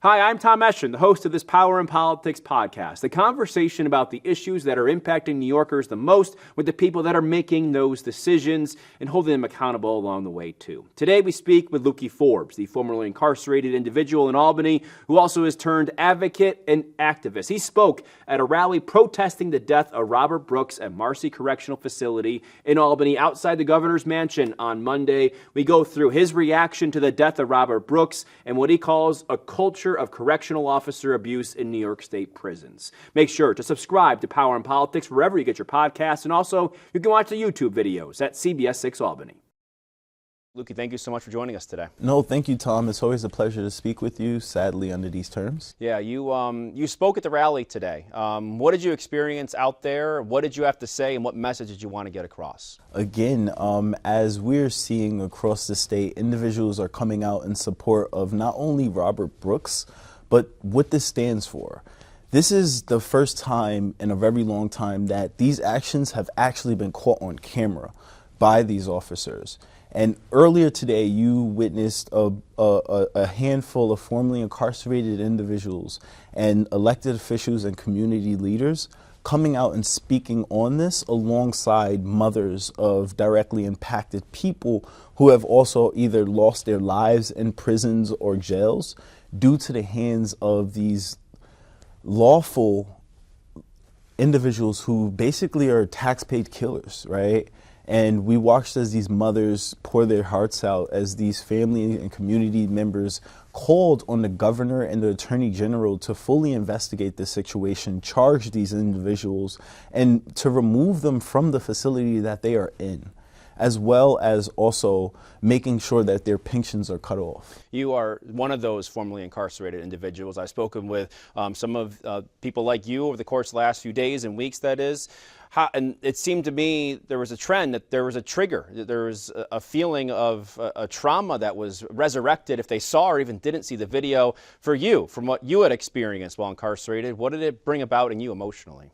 Hi, I'm Tom Eschen, the host of this Power in Politics podcast, the conversation about the issues that are impacting New Yorkers the most with the people that are making those decisions and holding them accountable along the way, too. Today, we speak with Lukee Forbes, the formerly incarcerated individual in Albany, who also has turned advocate and activist. He spoke at a rally protesting the death of Robert Brooks at Marcy Correctional Facility in Albany outside the governor's mansion on Monday. We go through his reaction to the death of Robert Brooks and what he calls a culture of correctional officer abuse in New York State prisons. Make sure to subscribe to Power in Politics wherever you get your podcasts, and also you can watch the YouTube videos at CBS 6 Albany. Lukee, thank you so much for joining us today. No, thank you, Tom. It's always a pleasure to speak with you, sadly, under these terms. Yeah, you spoke at the rally today. What did you experience out there? What did you have to say, and what message did you want to get across? Again, as we're seeing across the state, individuals are coming out in support of not only Robert Brooks, but what this stands for. This is the first time in a very long time that these actions have actually been caught on camera by these officers. And earlier today, you witnessed a handful of formerly incarcerated individuals and elected officials and community leaders coming out and speaking on this alongside mothers of directly impacted people who have also either lost their lives in prisons or jails due to the hands of these lawful individuals who basically are tax-paid killers, right? And we watched as these mothers pour their hearts out, as these family and community members called on the governor and the attorney general to fully investigate the situation, charge these individuals, and to remove them from the facility that they are in, as well as also making sure that their pensions are cut off. You are one of those formerly incarcerated individuals. I've spoken with some of people like you over the course of the last few days and weeks, that is. And it seemed to me there was a trend, that there was a trigger, that there was a feeling of a trauma that was resurrected if they saw or even didn't see the video. For you, from what you had experienced while incarcerated, what did it bring about in you emotionally?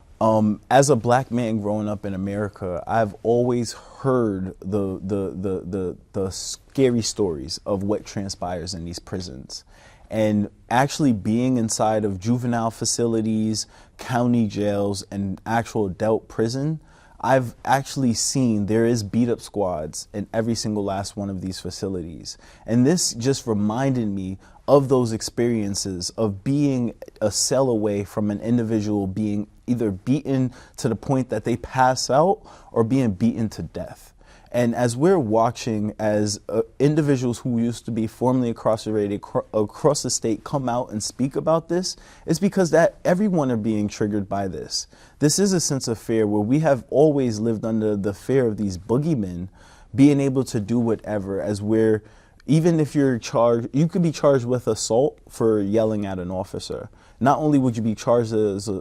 As a black man growing up in America, I've always heard the scary stories of what transpires in these prisons. And actually being inside of juvenile facilities, county jails, and actual adult prison, I've actually seen there is beat up squads in every single last one of these facilities. And this just reminded me of those experiences of being a cell away from an individual being either beaten to the point that they pass out or being beaten to death. And as we're watching as individuals who used to be formerly incarcerated across the state come out and speak about this, it's because that everyone are being triggered by this. This is a sense of fear where we have always lived under the fear of these boogeymen being able to do whatever, as we're, even if you're charged, you could be charged with assault for yelling at an officer. Not only would you be charged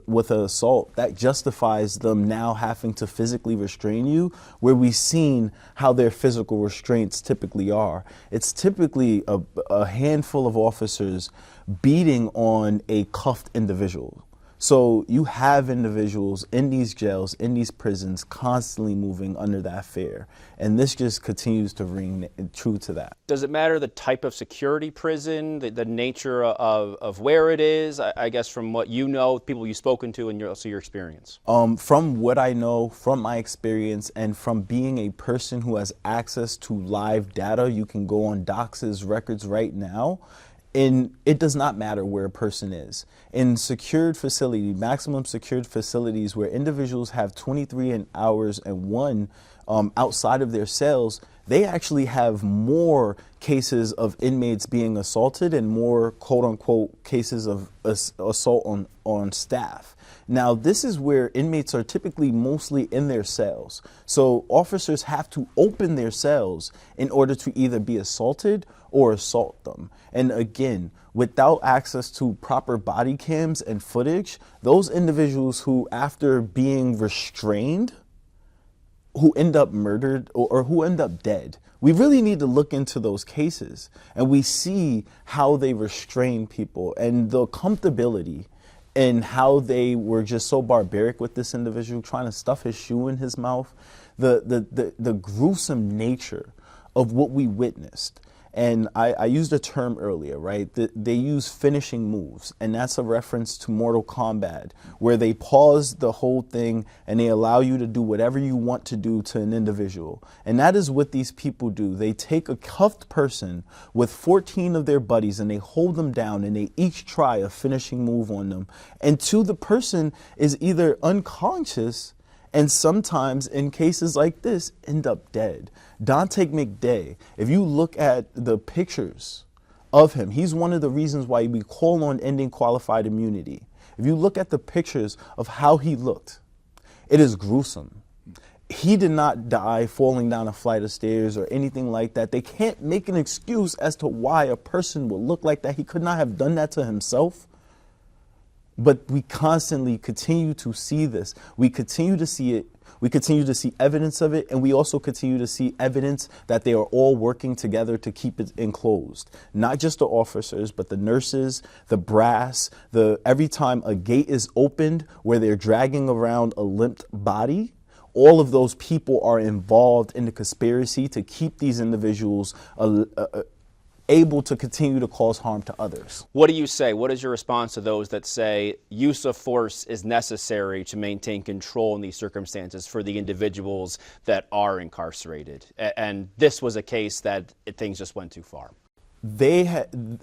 with an assault, that justifies them now having to physically restrain you, where we've seen how their physical restraints typically are. It's typically a handful of officers beating on a cuffed individual. So you have individuals in these jails, in these prisons, constantly moving under that fear. And this just continues to ring true to that. Does it matter the type of security prison, the nature of where it is? I guess from what you know, people you've spoken to, and also your experience. From what I know, from my experience, and from being a person who has access to live data, you can go on Dox's records right now. And it does not matter where a person is. In secured facility, maximum secured facilities where individuals have 23 hours and one outside of their cells, they actually have more cases of inmates being assaulted and more quote unquote cases of assault on staff. Now, this is where inmates are typically mostly in their cells. So officers have to open their cells in order to either be assaulted or assault them. And again, without access to proper body cams and footage, those individuals who, after being restrained, who end up murdered or who end up dead, we really need to look into those cases. And we see how they restrain people and the comfortability and how they were just so barbaric with this individual, trying to stuff his shoe in his mouth, the gruesome nature of what we witnessed. And I used a term earlier, right? They use finishing moves, and that's a reference to Mortal Kombat, where they pause the whole thing and they allow you to do whatever you want to do to an individual. And that is what these people do. They take a cuffed person with 14 of their buddies and they hold them down and they each try a finishing move on them. And the person is either unconscious, and sometimes in cases like this end up dead. Dante McDay, if you look at the pictures of him, he's one of the reasons why we call on ending qualified immunity. If you look at the pictures of how he looked, it is gruesome. He did not die falling down a flight of stairs or anything like that. They can't make an excuse as to why a person would look like that. He could not have done that to himself. But we constantly continue to see this. We continue to see it. We continue to see evidence of it. And we also continue to see evidence that they are all working together to keep it enclosed. Not just the officers, but the nurses, the brass, every time a gate is opened where they're dragging around a limped body, all of those people are involved in the conspiracy to keep these individuals able to continue to cause harm to others. What do you say? What is your response to those that say use of force is necessary to maintain control in these circumstances for the individuals that are incarcerated? And this was a case that things just went too far.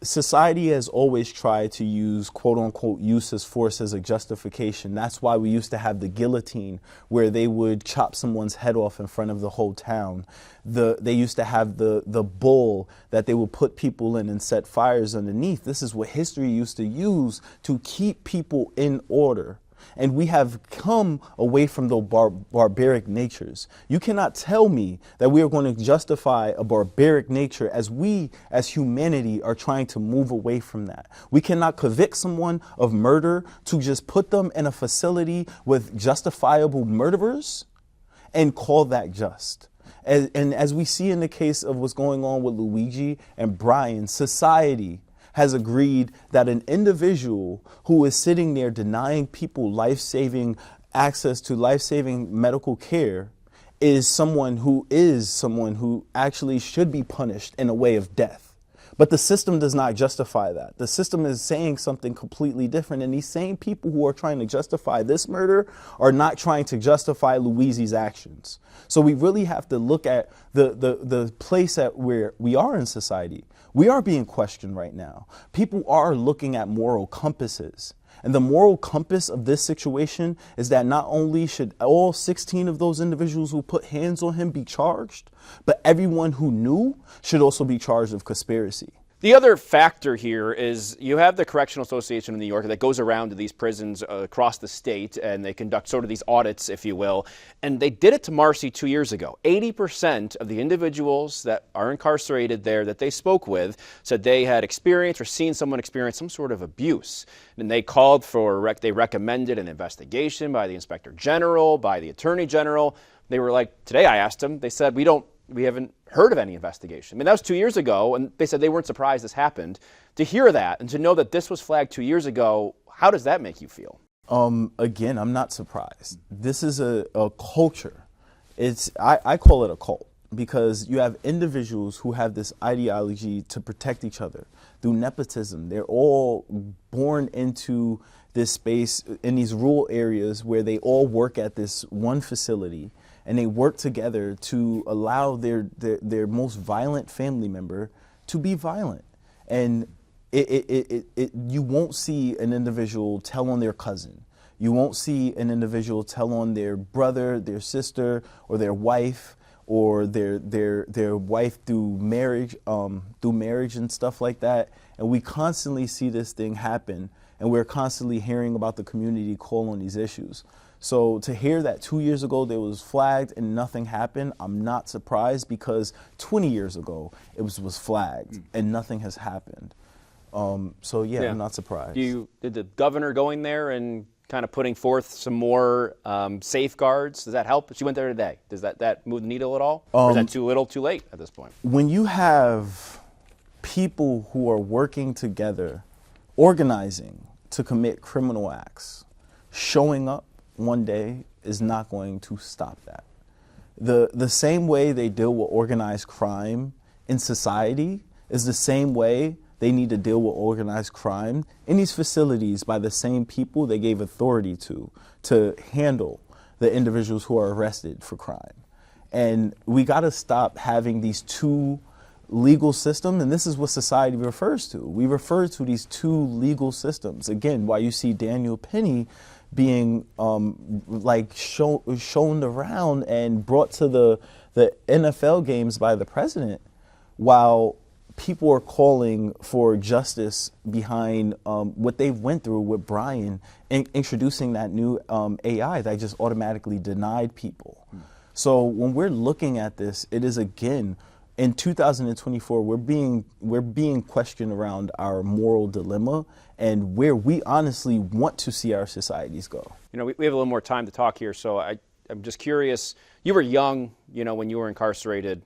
Society has always tried to use quote unquote use as force as a justification. That's why we used to have the guillotine, where they would chop someone's head off in front of the whole town. They used to have the bull that they would put people in and set fires underneath. This is what history used to use to keep people in order. And we have come away from those barbaric natures. You cannot tell me that we are going to justify a barbaric nature as we, as humanity, are trying to move away from that. We cannot convict someone of murder to just put them in a facility with justifiable murderers and call that just. And as we see in the case of what's going on with Luigi and Brian, society has agreed that an individual who is sitting there denying people life-saving access to life-saving medical care is someone who actually should be punished in a way of death. But the system does not justify that. The system is saying something completely different. And these same people who are trying to justify this murder are not trying to justify Luigi's actions. So we really have to look at the place at where we are in society. We are being questioned right now. People are looking at moral compasses. And the moral compass of this situation is that not only should all 16 of those individuals who put hands on him be charged, but everyone who knew should also be charged of conspiracy. The other factor here is you have the Correctional Association of New York that goes around to these prisons across the state, and they conduct sort of these audits, if you will. And they did it to Marcy 2 years ago. 80% of the individuals that are incarcerated there that they spoke with said they had experienced or seen someone experience some sort of abuse. And they called for, they recommended an investigation by the Inspector General, by the Attorney General. They were like, today I asked them, they said, we haven't heard of any investigation. I mean, that was 2 years ago, and they said they weren't surprised this happened. To hear that and to know that this was flagged 2 years ago, how does that make you feel? Again, I'm not surprised. This is a culture. I call it a cult, because you have individuals who have this ideology to protect each other through nepotism. They're all born into this space in these rural areas where they all work at this one facility, and they work together to allow their most violent family member to be violent. And you won't see an individual tell on their cousin. You won't see an individual tell on their brother, their sister, or their wife, or their wife through marriage and stuff like that. And we constantly see this thing happen, and we're constantly hearing about the community call on these issues. So to hear that 2 years ago they was flagged and nothing happened, I'm not surprised, because 20 years ago it was flagged and nothing has happened. So yeah, I'm not surprised. Did the governor going there and kind of putting forth some more safeguards, does that help? She went there today. Does that move the needle at all? Or is that too little, too late at this point? When you have people who are working together, organizing to commit criminal acts, showing up one day is not going to stop that. The same way they deal with organized crime in society, is the same way they need to deal with organized crime in these facilities by the same people they gave authority to handle the individuals who are arrested for crime. And we got to stop having these two legal systems, and this is what society refers to. We refer to these two legal systems. Again, why you see Daniel Penny being shown around and brought to the NFL games by the president, while people are calling for justice behind what they went through with Brian in introducing that new AI that just automatically denied people. So when we're looking at this, it is, again, in 2024, we're being questioned around our moral dilemma and where we honestly want to see our societies go. We have a little more time to talk here, so I'm just curious. You were young, when you were incarcerated.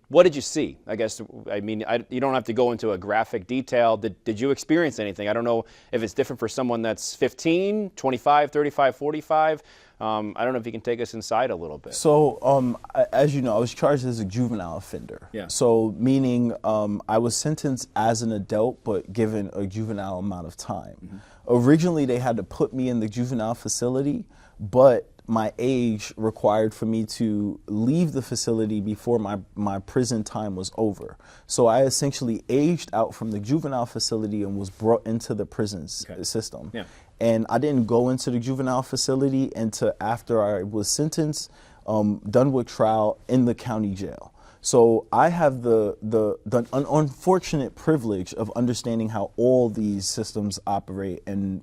What did you see? I guess, you don't have to go into a graphic detail. Did you experience anything? I don't know if it's different for someone that's 15, 25, 35, 45. I don't know if you can take us inside a little bit. So, as you know, I was charged as a juvenile offender. Yeah. So, meaning I was sentenced as an adult, but given a juvenile amount of time. Mm-hmm. Originally, they had to put me in the juvenile facility, but my age required for me to leave the facility before my prison time was over. So I essentially aged out from the juvenile facility and was brought into the prison system. Yeah. And I didn't go into the juvenile facility until after I was sentenced, done with trial in the county jail. So I have the unfortunate privilege of understanding how all these systems operate and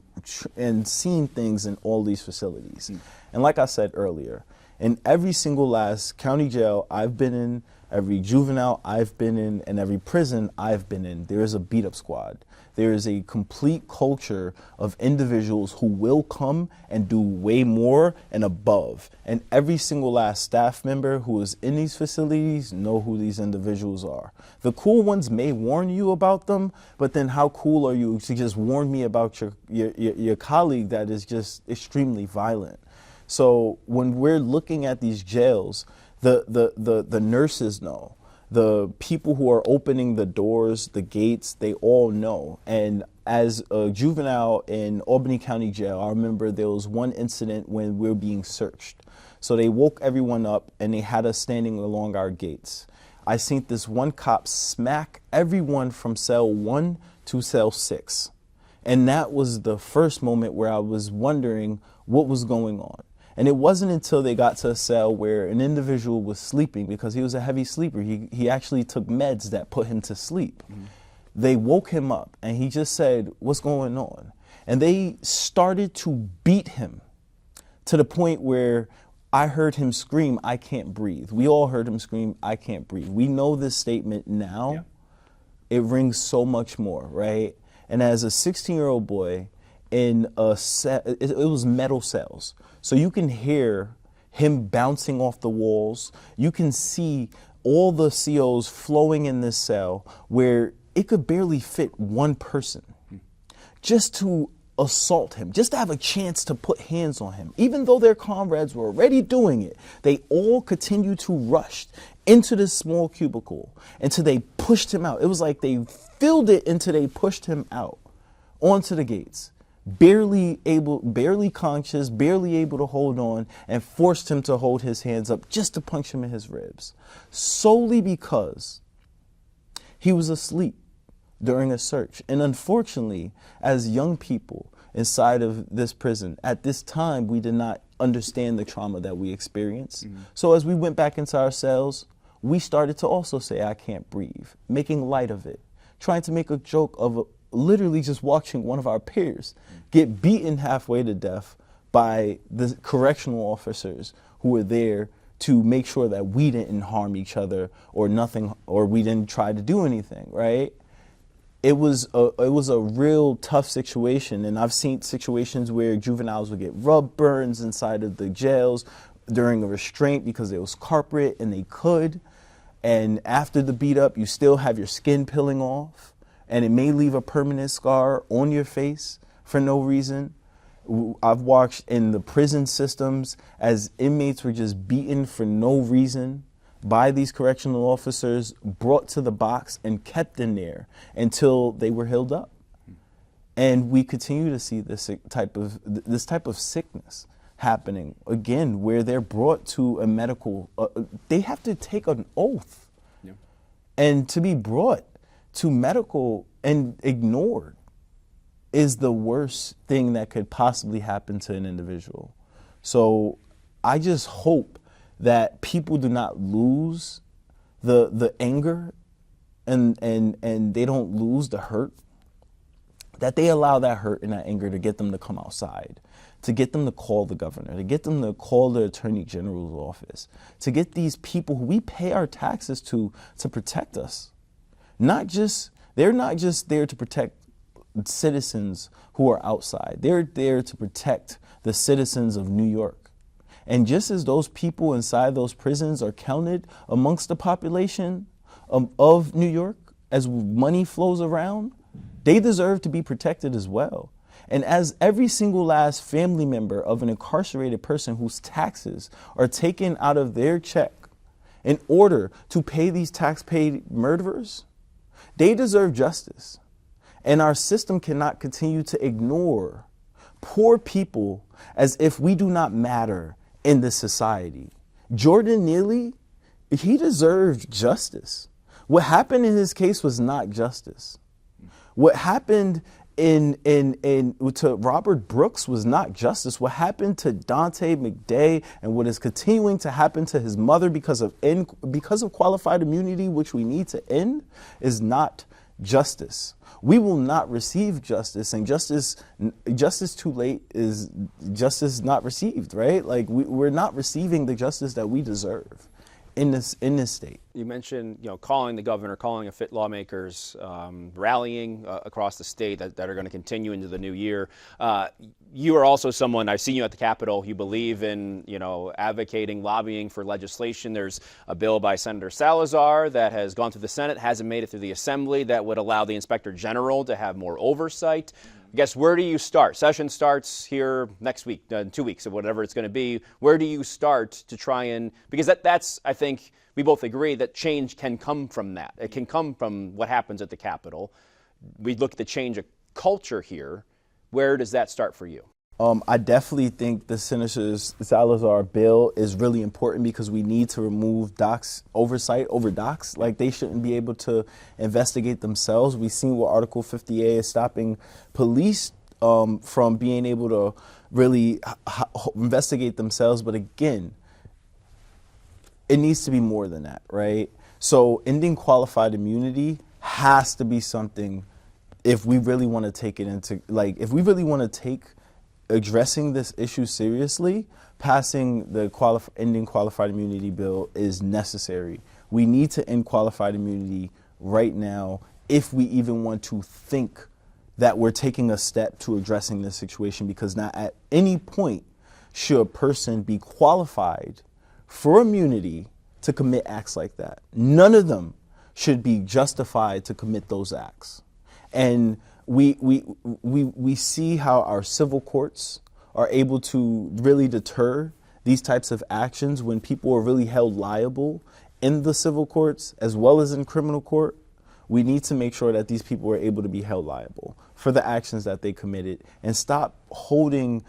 seeing things in all these facilities. Mm. And like I said earlier, in every single last county jail I've been in, every juvenile I've been in, and every prison I've been in, there is a beat-up squad. There is a complete culture of individuals who will come and do way more and above. And every single last staff member who is in these facilities know who these individuals are. The cool ones may warn you about them, but then how cool are you to just warn me about your colleague that is just extremely violent? So when we're looking at these jails, the nurses know. The people who are opening the doors, the gates, they all know. And as a juvenile in Albany County Jail, I remember there was one incident when we were being searched. So they woke everyone up and they had us standing along our gates. I seen this one cop smack everyone from cell 1 to cell 6. And that was the first moment where I was wondering what was going on. And it wasn't until they got to a cell where an individual was sleeping, because he was a heavy sleeper. He actually took meds that put him to sleep. Mm-hmm. They woke him up and he just said, "What's going on?" And they started to beat him to the point where I heard him scream, "I can't breathe." We all heard him scream, "I can't breathe." We know this statement now. Yeah. It rings so much more, right? And as a 16-year-old boy in a cell, it was metal cells. So you can hear him bouncing off the walls. You can see all the COs flowing in this cell where it could barely fit one person. Just to assault him, just to have a chance to put hands on him. Even though their comrades were already doing it, they all continued to rush into this small cubicle until they pushed him out. It was like they filled it until they pushed him out onto the gates. Barely conscious, barely able to hold on, and forced him to hold his hands up just to punch him in his ribs, solely because he was asleep during a search. And unfortunately, as young people inside of this prison, at this time, we did not understand the trauma that we experienced. Mm-hmm. So as we went back into our cells, we started to also say, "I can't breathe," making light of it, trying to make a joke of literally just watching one of our peers get beaten halfway to death by the correctional officers who were there to make sure that we didn't harm each other or nothing, or we didn't try to do anything, right? It was a real tough situation, and I've seen situations where juveniles would get rub burns inside of the jails during a restraint because it was carpet and they could. And after the beat up, you still have your skin peeling off, and it may leave a permanent scar on your face for no reason. I've watched in the prison systems as inmates were just beaten for no reason. by these correctional officers, brought to the box and kept in there until they were healed up. And we continue to see this type of sickness happening again, where they're brought to a medical, they have to take an oath. Yeah. And to be brought to medical and ignored is the worst thing that could possibly happen to an individual. So I just hope that people do not lose the anger and they don't lose the hurt, that they allow that hurt and that anger to get them to come outside, to get them to call the governor, to get them to call the attorney general's office, to get these people who we pay our taxes to protect us. They're not just there to protect citizens who are outside. They're there to protect the citizens of New York. And just as those people inside those prisons are counted amongst the population of New York as money flows around, they deserve to be protected as well. And as every single last family member of an incarcerated person whose taxes are taken out of their check in order to pay these tax-paid murderers, they deserve justice. And our system cannot continue to ignore poor people as if we do not matter in this society. Jordan Neely, he deserved justice. What happened in his case was not justice. What happened to Robert Brooks was not justice. What happened to Dante McDay and what is continuing to happen to his mother because of qualified immunity, which we need to end, is not justice. We will not receive justice, and justice too late is justice not received, right? Like we're not receiving the justice that we deserve in this state. You mentioned, calling the governor, calling fit lawmakers, rallying across the state that are going to continue into the new year. You are also someone, I've seen you at the Capitol, you believe in, advocating, lobbying for legislation. There's a bill by Senator Salazar that has gone through the Senate, hasn't made it through the Assembly, that would allow the Inspector General to have more oversight. I guess, where do you start? Session starts here next week, 2 weeks, or whatever it's going to be. Where do you start to try and, because that's, I think, we both agree that change can come from that. It can come from what happens at the Capitol. We look at the change of culture here. Where does that start for you? I definitely think the Senator Salazar bill is really important because we need to remove docs oversight over docs. Like, they shouldn't be able to investigate themselves. We've seen what Article 50A is stopping police from being able to really investigate themselves. But again, it needs to be more than that, right? So ending qualified immunity has to be something, if we really want to take it into, like, if we really want to take addressing this issue seriously, passing the ending qualified immunity bill is necessary. We need to end qualified immunity right now if we even want to think that we're taking a step to addressing this situation, because not at any point should a person be qualified for immunity to commit acts like that. None of them should be justified to commit those acts. And we see how our civil courts are able to really deter these types of actions when people are really held liable in the civil courts as well as in criminal court. We need to make sure that these people are able to be held liable for the actions that they committed and stop putting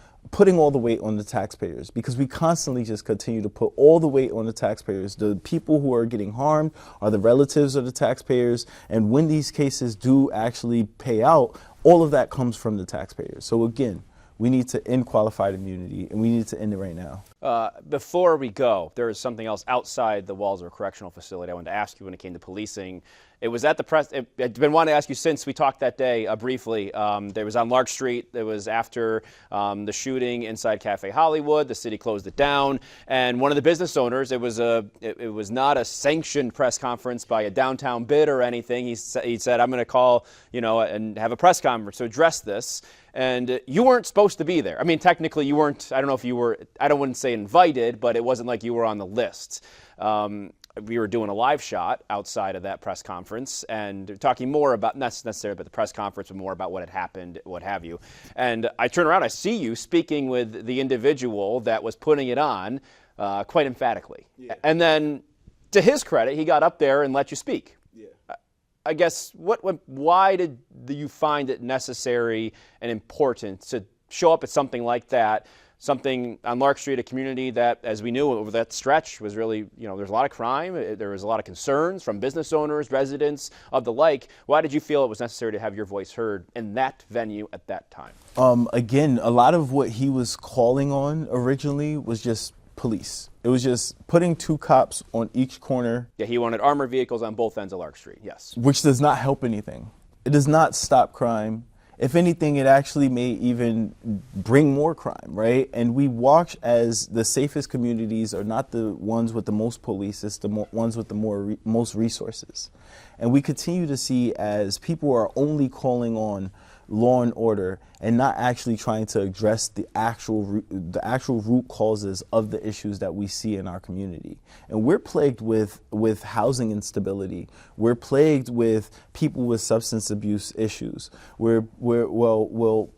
all the weight on the taxpayers, because we constantly just continue to put all the weight on the taxpayers. The people who are getting harmed are the relatives of the taxpayers, and when these cases do actually pay out, all of that comes from the taxpayers. So again, we need to end qualified immunity, and we need to end it right now. Before we go, there is something else outside the walls of a correctional facility I wanted to ask you when it came to policing. It was at the press. I've been wanting to ask you since we talked that day briefly. There was on Lark Street. It was after the shooting inside Cafe Hollywood. The city closed it down, and one of the business owners. It was not a sanctioned press conference by a downtown bid or anything. He said, "I'm going to call, and have a press conference to address this." And you weren't supposed to be there. I mean, technically you weren't. I don't know if you were. I wouldn't say invited, but it wasn't like you were on the list. We were doing a live shot outside of that press conference and talking more about, not necessarily about the press conference, but more about what had happened, what have you. And I turn around, I see you speaking with the individual that was putting it on quite emphatically. Yeah. And then to his credit, he got up there and let you speak. Yeah. I guess, why did you find it necessary and important to show up at something like that, something on Lark Street, a community that, as we knew over that stretch, was really, there's a lot of crime, there was a lot of concerns from business owners, residents of the like. Why did you feel it was necessary to have your voice heard in that venue at that time? Again, a lot of what he was calling on originally was just police. It was just putting 2 cops on each corner. Yeah, he wanted armored vehicles on both ends of Lark Street, yes. Which does not help anything. It does not stop crime. If anything, it actually may even bring more crime, right? And we watch as the safest communities are not the ones with the most police, it's the ones with the most resources. And we continue to see as people are only calling on law and order and not actually trying to address the actual root causes of the issues that we see in our community. And we're plagued with housing instability. We're plagued with people with substance abuse issues. We're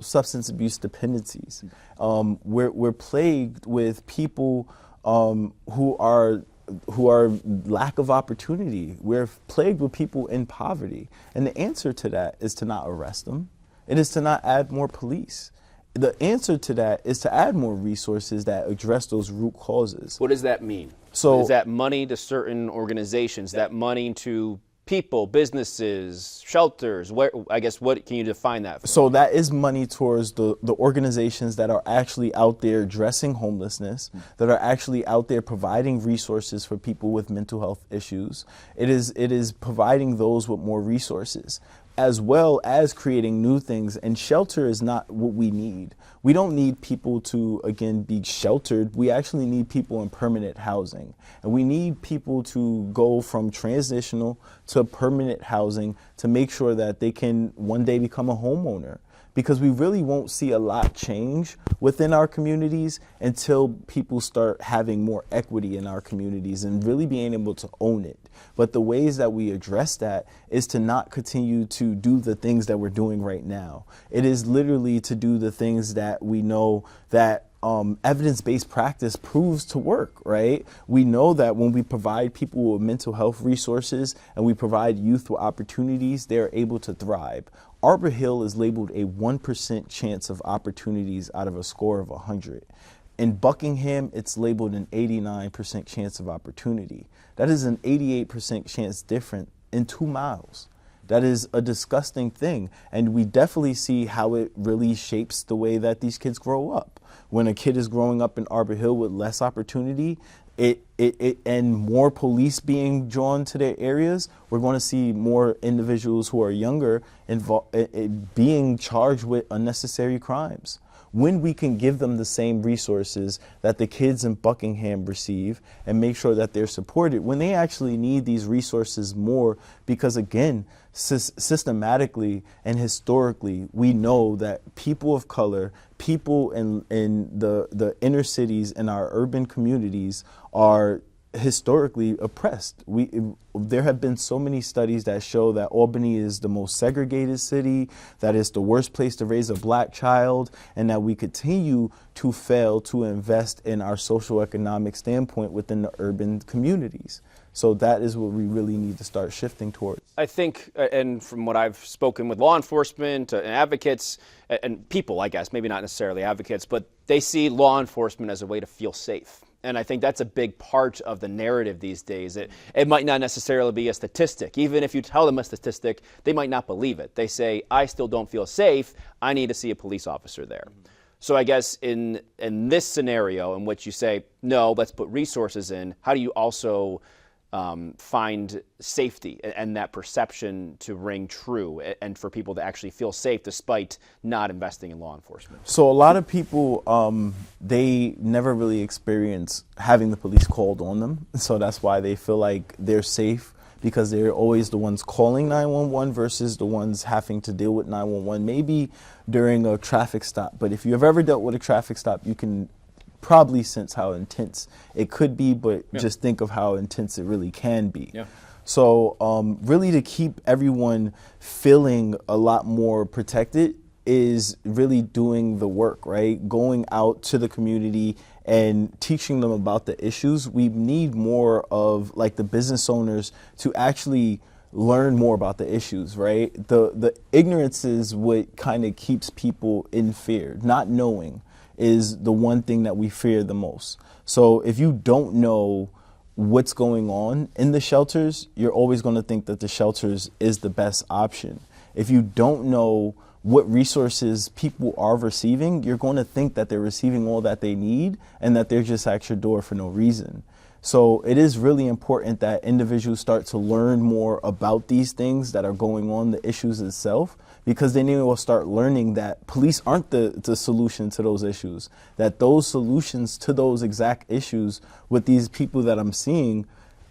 substance abuse dependencies. We're plagued with people who are lack of opportunity. We're plagued with people in poverty. And the answer to that is to not arrest them. It is to not add more police. The answer to that is to add more resources that address those root causes. What does that mean? So, is that money to certain organizations, that money to people, businesses, shelters? What can you define that for? So that is money towards the organizations that are actually out there addressing homelessness, that are actually out there providing resources for people with mental health issues. It is providing those with more resources, as well as creating new things. And shelter is not what we need. We don't need people to, again, be sheltered. We actually need people in permanent housing. And we need people to go from transitional to permanent housing to make sure that they can one day become a homeowner. Because we really won't see a lot change within our communities until people start having more equity in our communities and really being able to own it. But the ways that we address that is to not continue to do the things that we're doing right now. It is literally to do the things that we know that evidence-based practice proves to work, right? We know that when we provide people with mental health resources and we provide youth with opportunities, they're able to thrive. Arbor Hill is labeled a 1% chance of opportunities out of a score of 100. In Buckingham, it's labeled an 89% chance of opportunity. That is an 88% chance different in 2 miles. That is a disgusting thing. And we definitely see how it really shapes the way that these kids grow up. When a kid is growing up in Arbor Hill with less opportunity, and more police being drawn to their areas, we're going to see more individuals who are younger being charged with unnecessary crimes. When we can give them the same resources that the kids in Buckingham receive and make sure that they're supported when they actually need these resources more, because again, systematically and historically, we know that people of color, people in the inner cities and our urban communities are historically oppressed. There have been so many studies that show that Albany is the most segregated city, that it's the worst place to raise a black child, and that we continue to fail to invest in our socioeconomic standpoint within the urban communities. So that is what we really need to start shifting towards. I think, and from what I've spoken with law enforcement and advocates and people, I guess, maybe not necessarily advocates, but they see law enforcement as a way to feel safe. And I think that's a big part of the narrative these days. It might not necessarily be a statistic. Even if you tell them a statistic, they might not believe it. They say, I still don't feel safe. I need to see a police officer there. So I guess in this scenario in which you say, no, let's put resources in, how do you also find safety and that perception to ring true and for people to actually feel safe despite not investing in law enforcement? So a lot of people, they never really experience having the police called on them. So that's why they feel like they're safe, because they're always the ones calling 911 versus the ones having to deal with 911, maybe during a traffic stop. But if you've ever dealt with a traffic stop, you can probably sense how intense it could be, but just think of how intense it really can be. Yeah. So really to keep everyone feeling a lot more protected is really doing the work, right? Going out to the community and teaching them about the issues. We need more of like the business owners to actually learn more about the issues, right? The ignorance is what kind of keeps people in fear. Not knowing is the one thing that we fear the most. So if you don't know what's going on in the shelters, you're always going to think that the shelters is the best option. If you don't know what resources people are receiving, you're going to think that they're receiving all that they need and that they're just at your door for no reason. So it is really important that individuals start to learn more about these things that are going on, the issues itself, because then they will start learning that police aren't the solution to those issues, that those solutions to those exact issues with these people that I'm seeing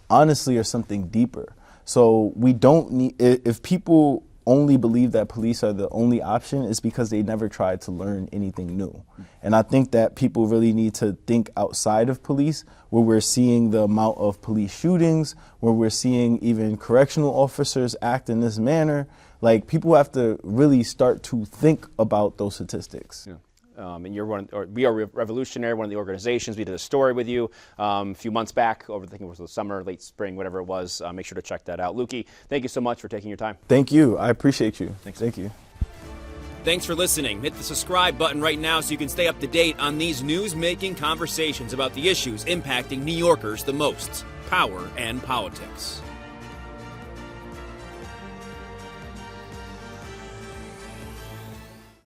honestly are something deeper. So we don't need, if people only believe that police are the only option, is because they never tried to learn anything new. And I think that people really need to think outside of police, where we're seeing the amount of police shootings, where we're seeing even correctional officers act in this manner. Like, people have to really start to think about those statistics. Yeah. And you're We Are Revolutionary, one of the organizations. We did a story with you a few months back, I think it was the summer, late spring, whatever it was. Make sure to check that out. Lukee, thank you so much for taking your time. Thank you. I appreciate you. Thanks. Thank you. Thanks for listening. Hit the subscribe button right now so you can stay up to date on these news-making conversations about the issues impacting New Yorkers the most: power and politics.